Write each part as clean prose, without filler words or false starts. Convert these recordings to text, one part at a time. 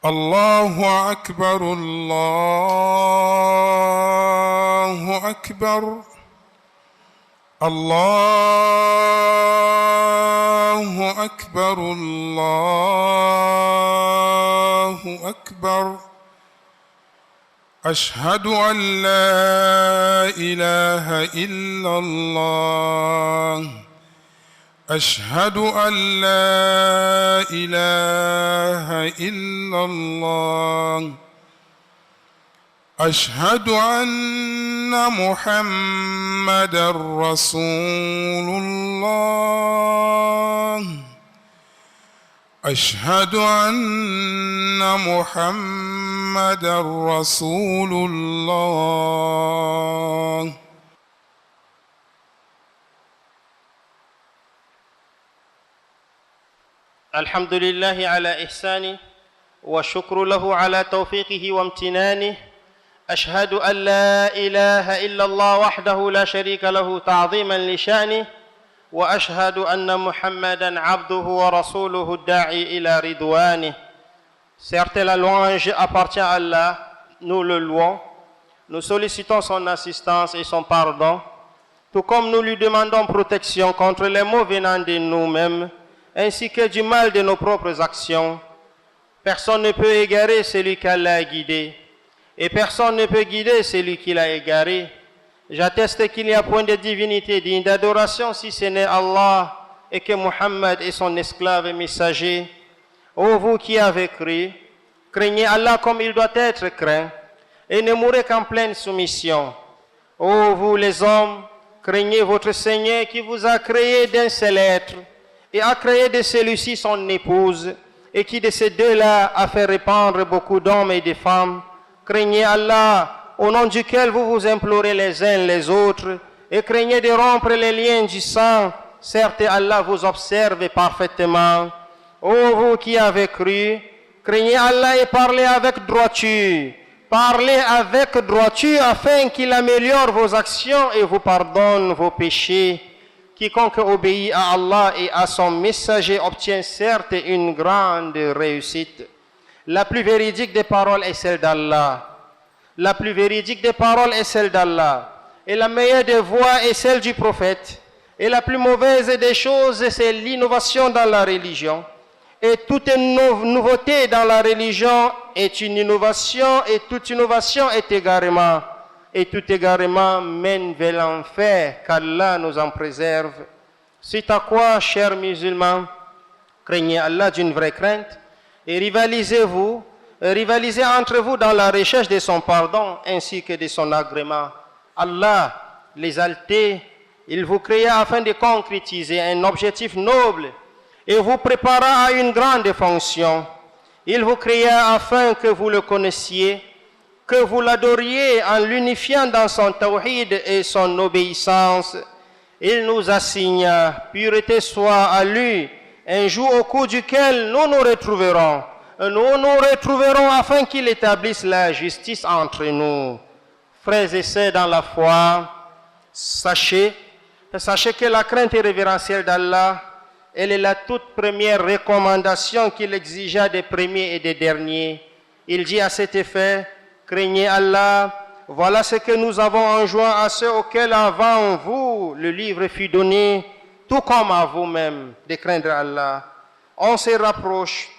الله أكبر الله أكبر الله أكبر الله أكبر أشهد أن لا إله إلا الله أشهد أن لا إله إلا الله أشهد أن محمدًا رسول الله أشهد أن محمدًا رسول الله الحمد لله على إحسانه والشكر له على توفيقه وامتنانه أشهد أن لا إله إلا الله وحده لا شريك له تعظيما لشأنه وأشهد أن محمدا عبده ورسوله الداعي إلى رضوانه. Certes, la louange appartient à Allah, nous le louons, nous sollicitons son assistance et son pardon, tout comme nous lui demandons protection contre les maux venant de nous-mêmes, ainsi que du mal de nos propres actions. Personne ne peut égarer celui qu'Allah a guidé, et personne ne peut guider celui qui l'a égaré. J'atteste qu'il n'y a point de divinité digne d'adoration si ce n'est Allah, et que Muhammad est son esclave et messager. Ô vous qui avez cru, craignez Allah comme il doit être craint, et ne mourrez qu'en pleine soumission. Ô vous les hommes, craignez votre Seigneur qui vous a créé d'un seul être, et a créé de celui-ci son épouse, et qui de ces deux-là a fait répandre beaucoup d'hommes et de femmes. Craignez Allah, au nom duquel vous vous implorez les uns les autres, et craignez de rompre les liens du sang. Certes, Allah vous observe parfaitement. Ô vous qui avez cru, craignez Allah et parlez avec droiture. Parlez avec droiture afin qu'il améliore vos actions et vous pardonne vos péchés. Quiconque obéit à Allah et à son messager obtient certes une grande réussite. La plus véridique des paroles est celle d'Allah. La plus véridique des paroles est celle d'Allah. Et la meilleure des voies est celle du prophète. Et la plus mauvaise des choses, c'est l'innovation dans la religion. Et toute nouveauté dans la religion est une innovation, et toute innovation est égarement. Et tout égarement mène vers l'enfer, qu'Allah nous en préserve. C'est à quoi, chers musulmans, craignez Allah d'une vraie crainte, et rivalisez entre vous dans la recherche de son pardon, ainsi que de son agrément. Allah, l'exalté, il vous créa afin de concrétiser un objectif noble, et vous prépara à une grande fonction. Il vous créa afin que vous le connaissiez, que vous l'adoriez en l'unifiant dans son tawhid et son obéissance. Il nous assigna, pureté soit à lui, un jour au cours duquel nous nous retrouverons. Nous nous retrouverons afin qu'il établisse la justice entre nous. Frères et sœurs dans la foi, sachez que la crainte révérentielle d'Allah, elle est la toute première recommandation qu'il exigea des premiers et des derniers. Il dit à cet effet: craignez Allah, voilà ce que nous avons enjoint à ceux auxquels avant vous le livre fut donné, tout comme à vous-même, de craindre Allah. On se rapproche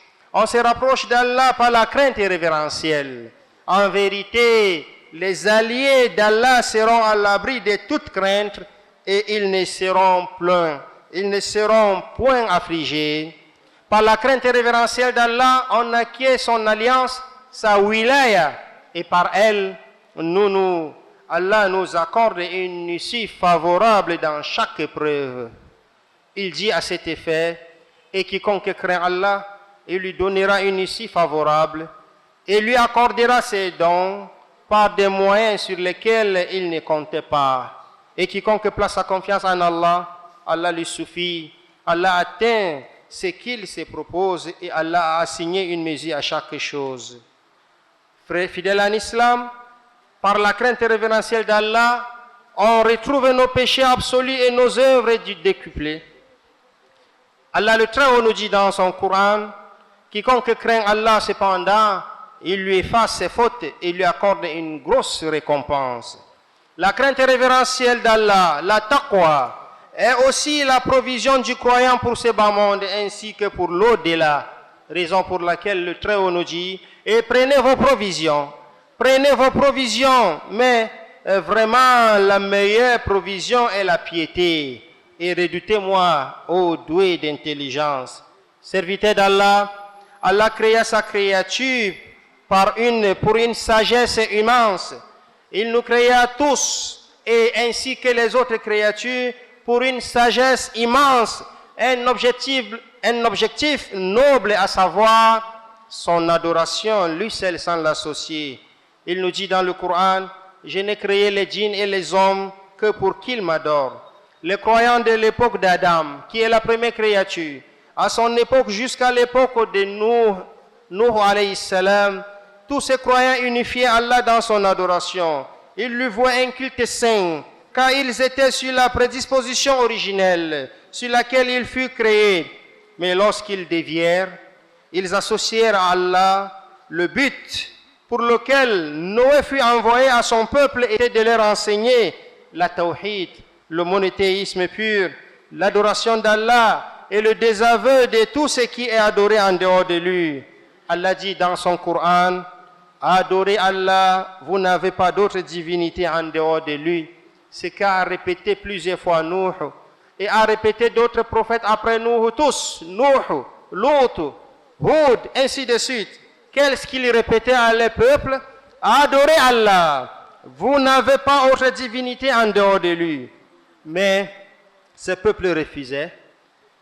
d'Allah par la crainte révérentielle. En vérité, les alliés d'Allah seront à l'abri de toute crainte et ils ne seront point affligés. Par la crainte révérentielle d'Allah, on acquiert son alliance, sa wilaya, et par elle, Allah nous accorde une issue favorable dans chaque épreuve. Il dit à cet effet: et quiconque craint Allah, il lui donnera une issue favorable et lui accordera ses dons par des moyens sur lesquels il ne comptait pas. Et quiconque place sa confiance en Allah, Allah lui suffit. Allah atteint ce qu'il se propose et Allah a assigné une mesure à chaque chose. Frères fidèles en islam, par la crainte révérentielle d'Allah, on retrouve nos péchés absolus et nos œuvres décuplées. Allah le Très-Haut nous dit dans son Coran Quiconque craint Allah, cependant, il lui efface ses fautes et lui accorde une grosse récompense. La crainte révérentielle d'Allah, la taqwa, est aussi la provision du croyant pour ce bas monde ainsi que pour l'au-delà. Raison pour laquelle le Très-Haut nous dit, et prenez vos provisions, mais vraiment la meilleure provision est la piété. Et redoutez-moi, ô doué d'intelligence. Serviteur d'Allah, Allah créa sa créature pour une sagesse immense. Il nous créa tous, et ainsi que les autres créatures, pour une sagesse immense, un objectif noble, à savoir son adoration, lui seul sans l'associer. Il nous dit dans le Coran, « Je n'ai créé les djinns et les hommes que pour qu'ils m'adorent. » Les croyants de l'époque d'Adam, qui est la première créature, à son époque jusqu'à l'époque de Nuh alayhi salam, tous ces croyants unifiaient Allah dans son adoration. Ils lui vouaient un culte saint, car ils étaient sur la prédisposition originelle, sur laquelle il fut créé. Mais lorsqu'ils dévièrent, ils associèrent à Allah le but pour lequel Noé fut envoyé à son peuple était de leur enseigner la tawhid, le monothéisme pur, l'adoration d'Allah et le désaveu de tout ce qui est adoré en dehors de lui. Allah dit dans son Coran, « Adorez Allah, vous n'avez pas d'autre divinité en dehors de lui. » Ce qu'a répété plusieurs fois Nuh et a répété d'autres prophètes après Nuh tous, Nuh, Lot, Hud, ainsi de suite. Qu'est-ce qu'ils répétaient à leur peuple? Adorez Allah, vous n'avez pas autre divinité en dehors de lui. Mais ces peuples refusaient.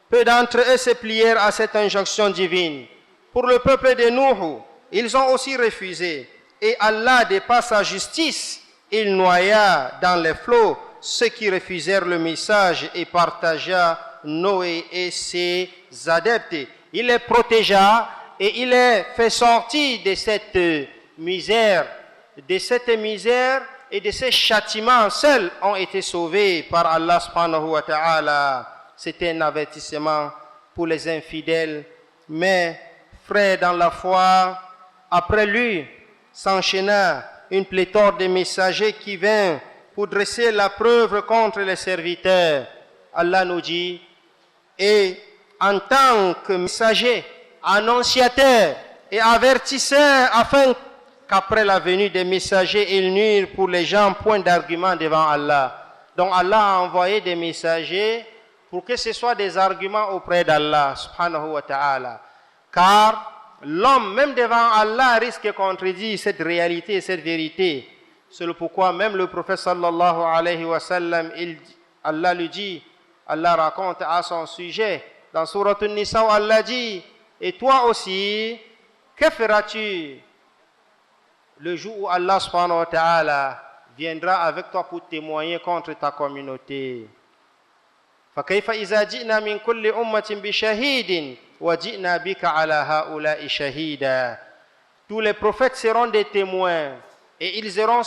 Peu d'entre eux se plièrent à cette injonction divine. Pour le peuple de Nuh, ils ont aussi refusé. Et Allah, de par sa justice, il noya dans les flots ceux qui refusèrent le message et partagea Noé et ses adeptes. Il les protégea et il les fait sortir de cette misère. Et de ces châtiments. Seuls ont été sauvés par Allah subhanahu wa ta'ala. C'était un avertissement pour les infidèles. Mais, frères dans la foi, après lui, s'enchaîna une pléthore de messagers qui vinrent pour dresser la preuve contre les serviteurs. Allah nous dit, et en tant que messager, annonciateur et avertisseur, afin qu'après la venue des messagers, ils nuirent pour les gens point d'argument devant Allah. Donc Allah a envoyé des messagers pour que ce soit des arguments auprès d'Allah, subhanahu wa ta'ala. Car l'homme, même devant Allah, risque de contredire cette réalité et cette vérité. C'est le pourquoi même le prophète sallallahu alayhi wa sallam, Allah lui dit, Allah raconte à son sujet, dans Surat An-Nisa, Allah dit, et toi aussi, que feras-tu le jour où Allah subhanahu wa ta'ala viendra avec toi pour témoigner contre ta communauté? فَكَيْفَ إِذَا جِئْنَا مِنْ كُلِّ أُمَّةٍ بِشَهِيدٍ وَجِئْنَا بِكَ عَلَى هَؤُلَاءِ شَهِيدًا. Tous les prophètes seront des témoins et ils auront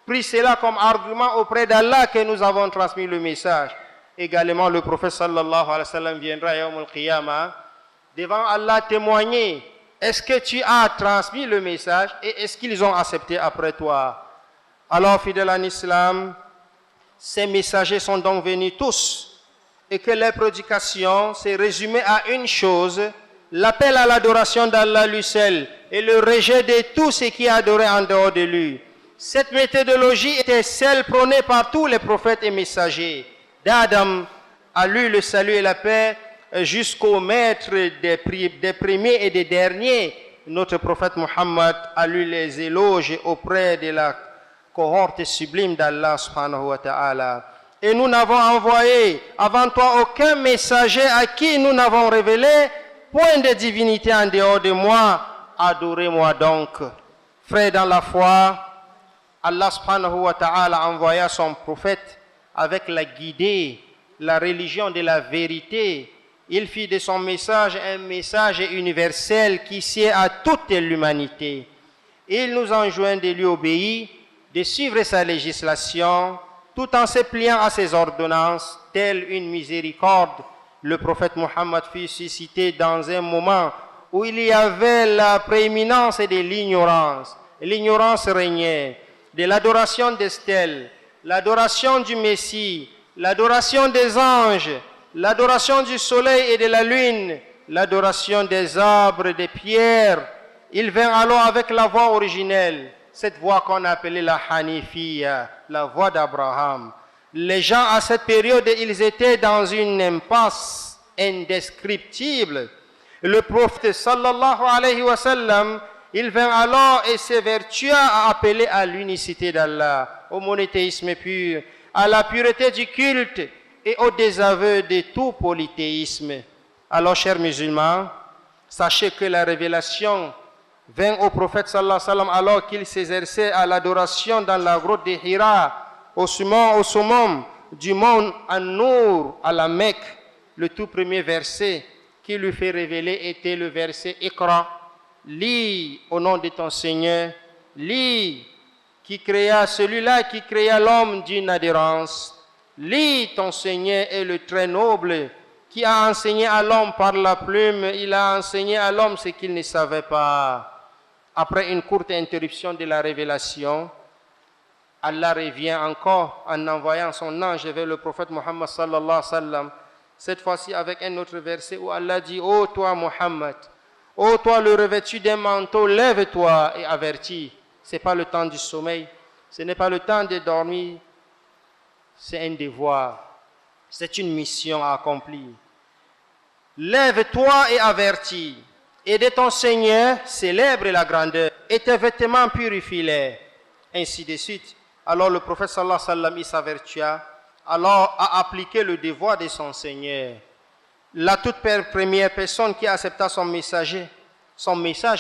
pris cela comme argument auprès d'Allah que nous avons transmis le message. Également, le prophète sallallahu alayhi wa sallam viendra yawm al-qiyamah devant Allah témoigner. Est-ce que tu as transmis le message et est-ce qu'ils ont accepté après toi? Alors, fidèles en islam, ces messagers sont donc venus tous et que leur prédication s'est résumée à une chose, l'appel à l'adoration d'Allah lui seul et le rejet de tout ce qui est adoré en dehors de lui. Cette méthodologie était celle prônée par tous les prophètes et messagers, d'Adam à lui le salut et la paix, jusqu'au maître des premiers et des derniers, notre prophète Muhammad, a lu les éloges auprès de la cohorte sublime d'Allah subhanahu wa ta'ala. Et nous n'avons envoyé avant toi aucun messager à qui nous n'avons révélé point de divinité en dehors de moi, adorez-moi donc. Frères dans la foi, Allah subhanahu wa ta'ala envoya son prophète avec la guidée, la religion de la vérité. Il fit de son message un message universel qui sied à toute l'humanité. Il nous enjoint de lui obéir, de suivre sa législation, tout en se pliant à ses ordonnances, telle une miséricorde. Le prophète Muhammad fut suscité dans un moment où il y avait la prééminence de l'ignorance. L'ignorance régnait. De l'adoration des stèles, l'adoration du Messie, l'adoration des anges, l'adoration du soleil et de la lune, l'adoration des arbres, des pierres. Il vint alors avec la voix originelle, cette voix qu'on appelait la Hanifiya, la voix d'Abraham. Les gens à cette période, ils étaient dans une impasse indescriptible. Le prophète sallallahu alayhi wa sallam, il vint alors et s'évertua à appeler à l'unicité d'Allah, au monothéisme pur, à la pureté du culte et au désaveu de tout polythéisme. Alors, chers musulmans, sachez que la révélation vint au prophète sallallahu alayhi wa sallam alors qu'il s'exerçait à l'adoration dans la grotte de Hira, au summum du mont An-Nour à la Mecque. Le tout premier verset qui lui fait révéler était le verset Iqra. Lis au nom de ton Seigneur, lis celui-là qui créa l'homme d'une adhérence. Lis ton Seigneur est le très noble qui a enseigné à l'homme par la plume, il a enseigné à l'homme ce qu'il ne savait pas. Après une courte interruption de la révélation, Allah revient encore en envoyant son ange vers le prophète Muhammad sallallahu alayhi wa sallam, cette fois-ci avec un autre verset où Allah dit: ô toi Muhammad, ô toi le revêtu d'un manteau, lève-toi et avertis. Ce n'est pas le temps du sommeil, ce n'est pas le temps de dormir, c'est un devoir, c'est une mission à accomplir. Lève-toi et avertis, et de ton Seigneur célèbre la grandeur, et tes vêtements purifie-les, ainsi de suite. Alors le prophète sallallahu alayhi wa sallam, il s'avertua alors à appliquer le devoir de son Seigneur. La toute première personne qui accepta son message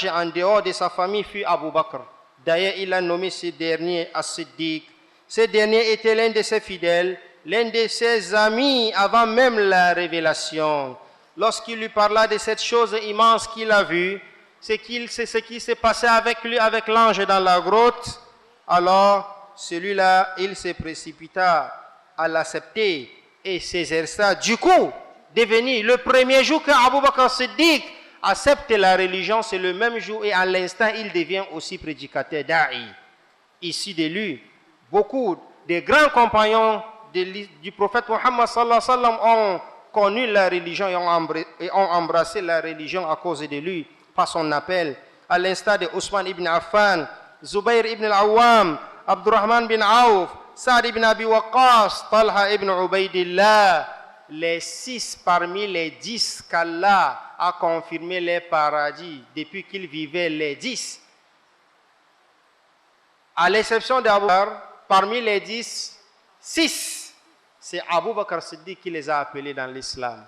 en dehors de sa famille fut Abu Bakr. D'ailleurs, il a nommé ce dernier As-Siddiq. Ce dernier était l'un de ses fidèles, l'un de ses amis avant même la révélation. Lorsqu'il lui parla de cette chose immense qu'il a vue, c'est ce qui s'est passé avec lui, avec l'ange dans la grotte, alors celui-là, il se précipita à l'accepter et s'exerça. Du coup, devenu le premier jour que Abu Bakr Siddiq accepte la religion, c'est le même jour et à l'instant, il devient aussi prédicateur da'i. Ici de lui, beaucoup de grands compagnons du prophète Muhammad sallallahu alayhi wa sallam ont connu la religion et ont embrassé la religion à cause de lui, par son appel. À l'instar de Ousmane ibn Affan, Zubayr ibn al-Awwam, Abdurrahman bin Auf, Saad ibn Abi Waqqas, Talha ibn Ubaydillah, les 6 parmi les 10 qu'Allah a confirmé les paradis depuis qu'ils vivaient, les 10. À l'exception d'Abu Bakr, parmi les 10, 6, c'est Abu Bakr Siddiq qui les a appelés dans l'islam,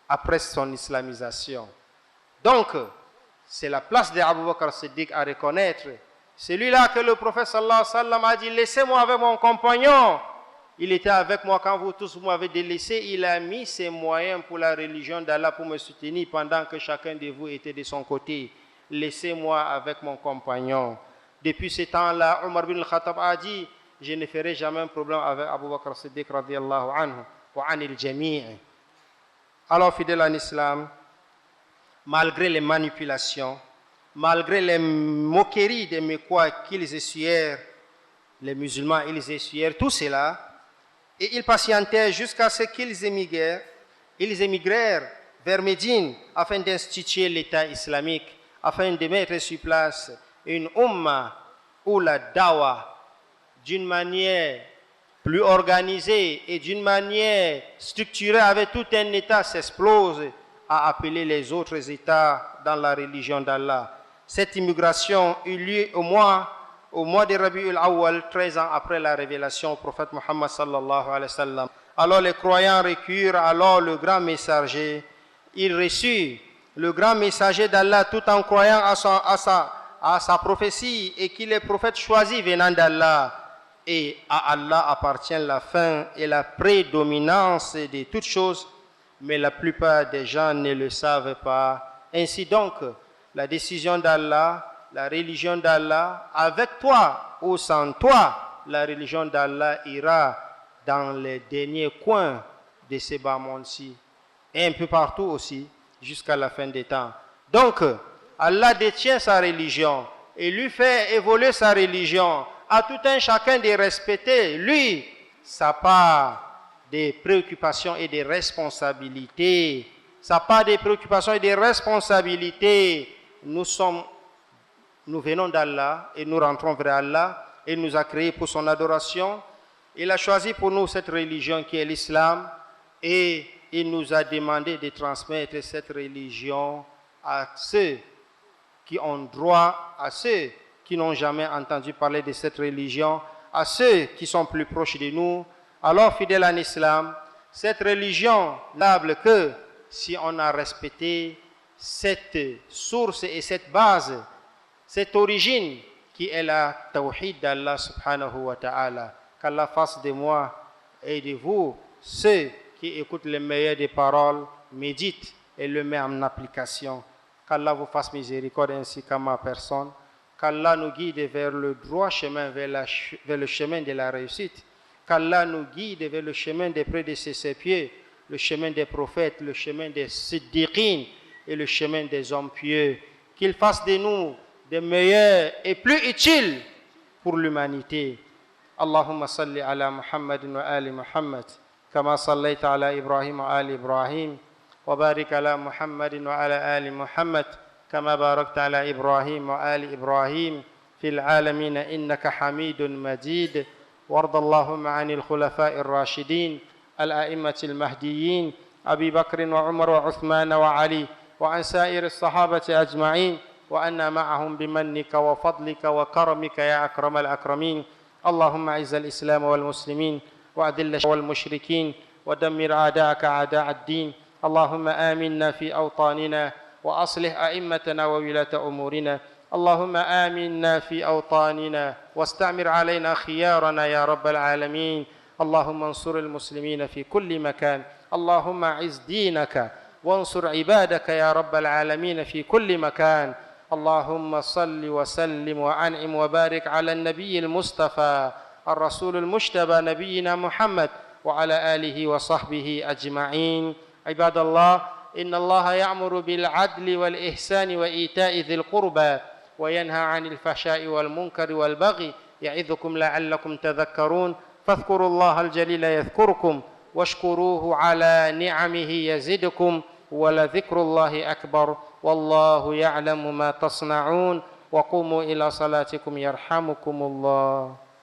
après son islamisation. Donc, c'est la place d'Abu Bakr Siddiq à reconnaître. Celui-là que le prophète sallallahu alayhi wa sallam a dit: laissez-moi avec mon compagnon. Il était avec moi quand vous tous m'avez délaissé. Il a mis ses moyens pour la religion d'Allah pour me soutenir pendant que chacun de vous était de son côté. Laissez-moi avec mon compagnon. Depuis ce temps-là, Omar bin al-Khattab a dit: je ne ferai jamais un problème avec Abu Bakr Siddiq radiyallahu anhu wa anil jami'. Alors, fidèles en islam, malgré les manipulations, malgré les moqueries des Mécois qu'ils essuyèrent, les musulmans, ils essuyèrent tout cela, et ils patientèrent jusqu'à ce qu'ils émigrèrent. Ils émigrèrent vers Médine afin d'instituer l'État islamique, afin de mettre sur place une umma où la dawa, d'une manière plus organisée et d'une manière structurée avec tout un État, s'explose à appeler les autres États dans la religion d'Allah. Cette immigration eut lieu au mois de Rabi'ul Awwal, 13 ans après la révélation au prophète Muhammad sallallahu alayhi wa sallam. Alors les croyants reçurent alors le grand messager. Ils reçurent le grand messager d'Allah tout en croyant à sa prophétie et qu'il est prophète choisi venant d'Allah. Et à Allah appartient la fin et la prédominance de toutes choses, mais la plupart des gens ne le savent pas. Ainsi donc, la décision d'Allah, la religion d'Allah, avec toi ou sans toi, la religion d'Allah ira dans les derniers coins de ces bas mondes-ci, et un peu partout aussi, jusqu'à la fin des temps. Donc, Allah détient sa religion et lui fait évoluer sa religion. À tout un chacun de respecter, lui, sa part des préoccupations et des responsabilités. Sa part des préoccupations et des responsabilités. Nous venons d'Allah et nous rentrons vers Allah. Il nous a créés pour son adoration. Il a choisi pour nous cette religion qui est l'islam et il nous a demandé de transmettre cette religion à ceux qui ont droit, à ceux qui n'ont jamais entendu parler de cette religion, à ceux qui sont plus proches de nous. Alors, fidèles en islam, cette religion n'able que si on a respecté cette source et cette base, cette origine qui est la tawhid d'Allah subhanahu wa ta'ala. Qu'Allah fasse de moi et de vous ceux qui écoutent les meilleures des paroles, méditent et le mettent en application. Qu'Allah vous fasse miséricorde ainsi qu'à ma personne. Qu'Allah nous guide vers le droit chemin, vers le chemin de la réussite. Qu'Allah nous guide vers le chemin des prédécesseurs pieux, le chemin des prophètes, le chemin des siddiqines et le chemin des hommes pieux. Qu'il fasse de nous des meilleurs et plus utiles pour l'humanité. Allahumma salli ala Muhammadin wa ali Muhammad, kama sallaita ala Ibrahim wa ali Ibrahim, wa barik ala Muhammadin wa ala ali Muhammad, كما باركت على إبراهيم وآل إبراهيم في العالمين إنك حميد مجيد وارض اللهم عن الخلفاء الراشدين الأئمة المهديين أبي بكر وعمر وعثمان وعلي وعن سائر الصحابة أجمعين وأنا معهم بمنك وفضلك وكرمك يا أكرم الأكرمين اللهم أعز الإسلام والمسلمين وأذل والمشركين ودمر أعداءك أعداء الدين اللهم آمنا في أوطاننا وأصلح أئمتنا وولاة أمورنا اللهم آمنا في أوطاننا واستعمر علينا خيارنا يا رب العالمين اللهم انصر المسلمين في كل مكان اللهم أعز دينك وانصر عبادك يا رب العالمين في كل مكان اللهم صل وسلم وأنعم وبارك على النبي المصطفى الرسول المجتبى نبينا محمد وعلى آله وصحبه أجمعين عباد الله إن الله يأمر بالعدل والإحسان وإيتاء ذي القربى وينهى عن الفحشاء والمنكر والبغي يعظكم لعلكم تذكرون فاذكروا الله الجليل يذكركم واشكروه على نعمه يزدكم ولذكر الله أكبر والله يعلم ما تصنعون وقوموا إلى صلاتكم يرحمكم الله